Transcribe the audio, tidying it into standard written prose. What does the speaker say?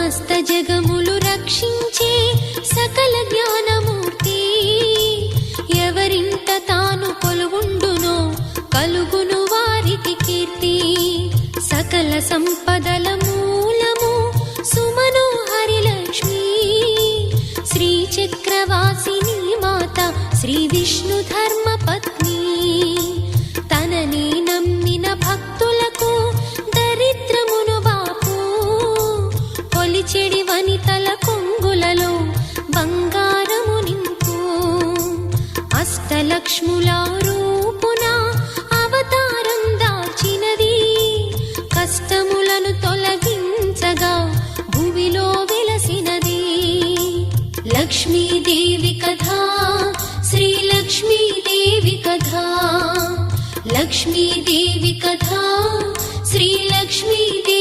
సమస్త జగములు రక్షించే సకల జ్ఞానమూర్తి ఎవరింట తాను కొలువుండునో కలుగును వారికి కీర్తి సకల సంపదల మూలము సుమనోహరి లక్ష్మి శ్రీ చక్రవాసిని మాత శ్రీ విష్ణు ధర్మ పత్ని తనని నమ్మిన భక్తులకు దరిద్రమును బాపు కొలిచెడి వనితల కొంగులలో బంగారము నింపు అష్టలక్ష్ముల రూపున అవతారం దాల్చినది కష్టములను తొలగించగా భూమిలో వెలసినది లక్ష్మీదేవి కథా శ్రీ లక్ష్మీదేవి కథా లక్ష్మీదేవి కథా శ్రీ లక్ష్మీదేవి